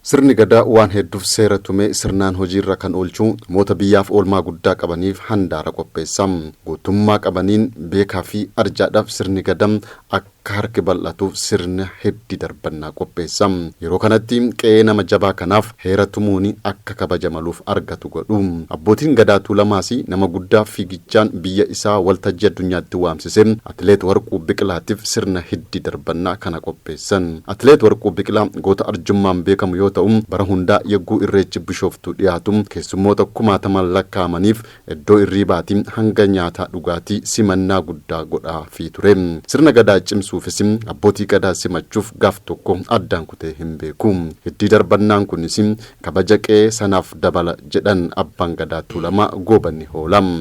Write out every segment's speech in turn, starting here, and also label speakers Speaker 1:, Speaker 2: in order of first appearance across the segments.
Speaker 1: Sirni gadaa waan hedduuf seera tumee sirnaan hojiirra kan oolchuu namoota biyyaaf oolmaa guddaa qabaniif handaara qopheessam. Gootummaa qabaniin beekaa fi arjaadhaaf sirni gadaa akka harki bal'atuuf sirna heddii darbannaa qopheessam. Yeroo kanatti qe'ee nama jabaa kanaaf heera tumuun akka kabajamaluuf argatu godhu. Abbootiin gadaa Tuulamaas nama guddaa fiigichaan biyya isaa waltajjii addunyaatti waamsise Atileet Warquu Biqilaatiif sirna heddii darbannaa kana qopheessan. Atileet Warquu Biqilaa goota arjummaan beekamu yoo ta'u bara hundaa yagguu irreechi Bishooftuu dhiyaatu keessummoota kumaataman lakkaa'amaniif iddoo irriibaatiin hanga nyaataa dhugaatii simannaa guddaa godhaafii ture. Sirna gadaa cimsuufis abbootii gadaa simachuuf gaaf tokko addaan kutee hin beeku. Heddii darbannaan kunis kabaja qe'ee sanaaf dabala jedhan abbaan gadaa Tuulamaa Goobanni Hoolam.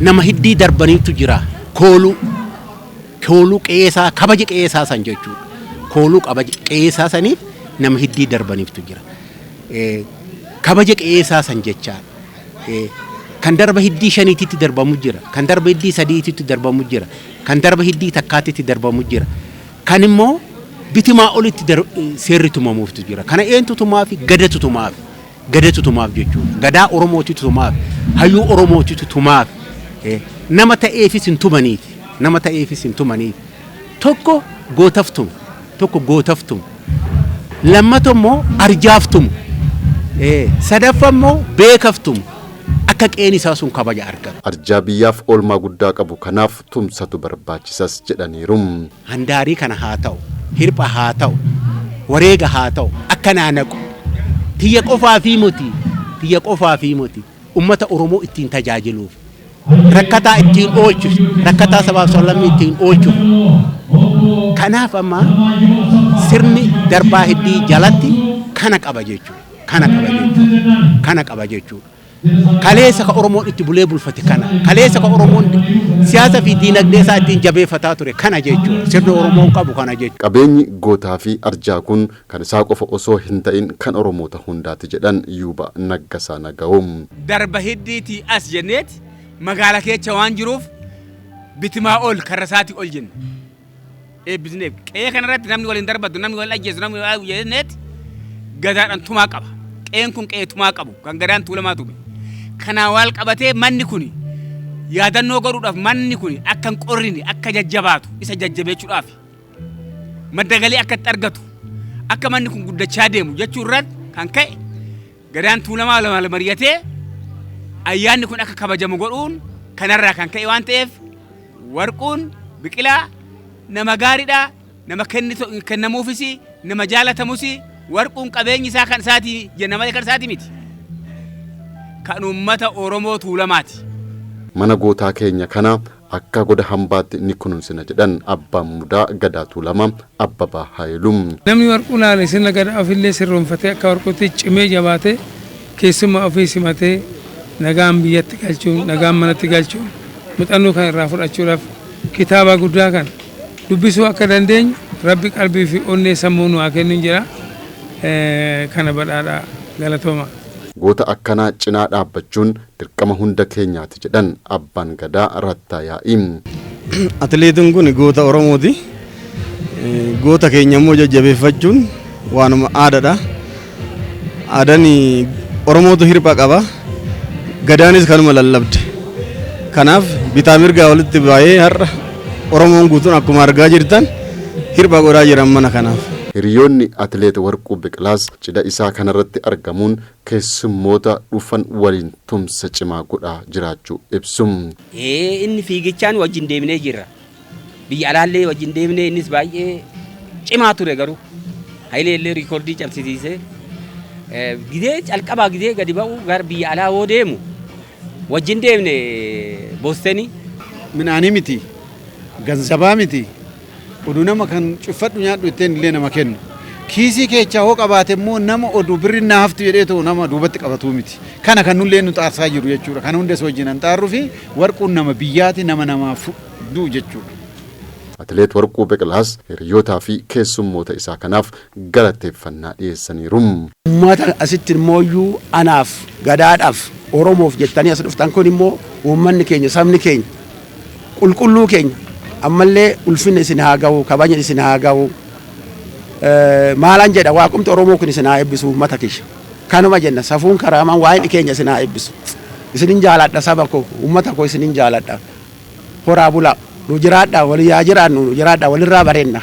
Speaker 2: Nama heddii darbaniitu jira. Kooluu qe'eesaa kabaja qe'eesaa san jechuudha. Kooluu kabaja qe'eesaa saniif nama heddii darbaniiftu jira. Kabaja qe'eesaa san jechaan kan darba heddii shaniititti darbamu jira. Kan darba heddii sadiititti darbamu jira. Kan darba heddii takkaatitti darbamu jira. Kan immoo bitimaa olitti seerri tumamuuftu jira. Kana eentu tumaaf gadatu tumaaf. Gadatu tumaaf jechuudha. Gadaa Oromootitu tumaaf. Hayyuu Oromootitu tumaaf. Nama ta'eefis hin tumaniif. Nama ta'eefis hin tumaniif. Tokko gootaftum. Tokko gootaftum. Lammataa immoo arjaaftum. Sadaffaa immoo beekaftum. Akka qe'een isaa sun kabaja argatu.
Speaker 1: Arjaa biyyaaf oolmaa guddaa qabu kanaaf tumsatu barbaachisas jedhaniiru.
Speaker 2: Handaarii kana haa ta'u, hirpha haa ta'u, wareega haa ta'u, akka naanaqu. Tiyya qofaa fi muti. Tiyya qofaa fi muti. Ummata Oromoo ittiin tajaajiluuf. Rakkataa ittiin oolchuuf. Rakkataa sabaaf sablammii ittiin oolchuuf. Kanaaf amma sirni darbaa heddii jalatti kana qaba jechuudha. Kana qaba jechuudha. Kaleessa ka Oromoon itti bulee bulfate kana. Kaleessa ka Oromoon siyaasa fi diinagdee isaa ittiin jabeeffataa ture kana jechuudha. Sirni Oromoon qabu kana jechuudha.
Speaker 1: Qabeenyi gootaa fi arjaa kun kan isaa qofa osoo hin ta'in kan Oromoota hundaati jedhan Yuuba Naggasaa Naga'uum.
Speaker 3: Darba heddiitii as jenneeti magaala keessa waan jiruuf bitimaa ol karrasaati ol jenna. Eebbisneef qe'ee kanarratti namni waliin darbatu namni waliin ajjeesu namni waliin jenneeti gadaadhaan tumaa qaba. Qe'een kun qe'ee tumaa qabu kan gadaan Tuulamaa tume. Kanaan wal qabatee manni kun yaadannoo godhuudhaaf manni kun akka hin qorrine akka jajjabaatu isa jajjabeechuudhaaf madda galii akka itti argatu akka manni kun guddachaa deemu jechuurratti kan ka'e gadaan Tuulamaa lama mari'atee ayyaanni kun akka kabajamu godhuun kanarraa kan ka'e waan ta'eef Warquun Biqilaa nama gaariidha, nama kennamuufis, nama jaalatamus. Warquun qabeenyi isaa kan isaati jenna malee kan isaati miti. Kan uummata Oromoo Tuulamaati.
Speaker 1: Mana gootaa keenya kana akka goda hambaatti ni kunuunsina jedhan abbaan mudaa gadaa Tuulamaa Abbabaa Haayilum.
Speaker 4: Namni Warquu laale sirna gadaa ofillee sirroonfatee akka Warquutti cimee jabaatee keessummaa ofii simatee nagaan biyyatti galchuun nagaan manatti galchuun muuxannoo kan irraa fudhachuudhaaf kitaaba guddaa kan dubbisuu akka dandeenyu Rabbi qalbii fi onnee sammuu nu haa kennu jira. Kana badhaadhaa galatooma.
Speaker 1: Goota akkanaa cinaa dhaabbachuun dirqama hunda keenyaati jedhan abbaan gadaa Rattaa Yaa'iin.
Speaker 5: Atileetiin kun goota Oromooti. Goota keenya immoo jajjabeeffachuun waanuma aadaadha. Aadaan Oromootu hirpha qaba. Gadaanis kanuma lallabde. Kanaaf bitaa mirgaa walitti baay'ee har'a Oromoon guutuun akkuma argaa jirtan hirpha godhaa jiran mana kanaaf.
Speaker 1: Hiriyoonni Atileet Warquu Biqilaas cidha isaa kanarratti argamuun keessummoota dhufan waliin tumsa cimaa godhaa jiraachuu ibsum.
Speaker 6: Inni fiigichaan wajjin deemnee jirra. Biyya alaallee wajjin deemnee innis baay'ee cimaa ture garuu. Hayileellee riikoordii cabsisiisee gidee calqabaa gidee gadi ba'u gara biyya alaa hoo deemu wajjin deemne boostanii.
Speaker 7: Midhaanii miti, ganzabaa miti. Oduu nama kan cuffadhu nyaadhu ittiin illee nama kennu. Kiisii keechaa hoo qabaate immoo nama oduu birri na haftu jedhee ta'u nama duubatti qabatuu miti. Kana kan nullee nu xaarsaa jiru jechuudha. Kana hundas wajjin an xaarruu fi Warquun nama biyyaati nama namaaf fudhu jechuudha.
Speaker 1: Atileet Warquu Biqilaas hiriyootaa fi keessummoota isaa kanaaf galateeffannaa dhiyeessaniiru.
Speaker 2: Uummata asitti immoo anaaf gadaadhaaf Oromoof jettanii as dhuftan kun immoo uummanni keenya sabni keenya qulqulluu keenya ammallee ulfinna isin haa ga'u kabajni isin haa ga'u maalan jedha waaqumti Oromoo kun isin haa eebbisu uummata kiyya. Kanuma jenna safuun karaamaan waa'een keenya isin haa eebbisu. Isinin jaaladha saba koo uummata koo isinin jaaladha. Horaa bulaa nu jiraadha walii yaa jiraannu nu jiraadha walirraa bareenna.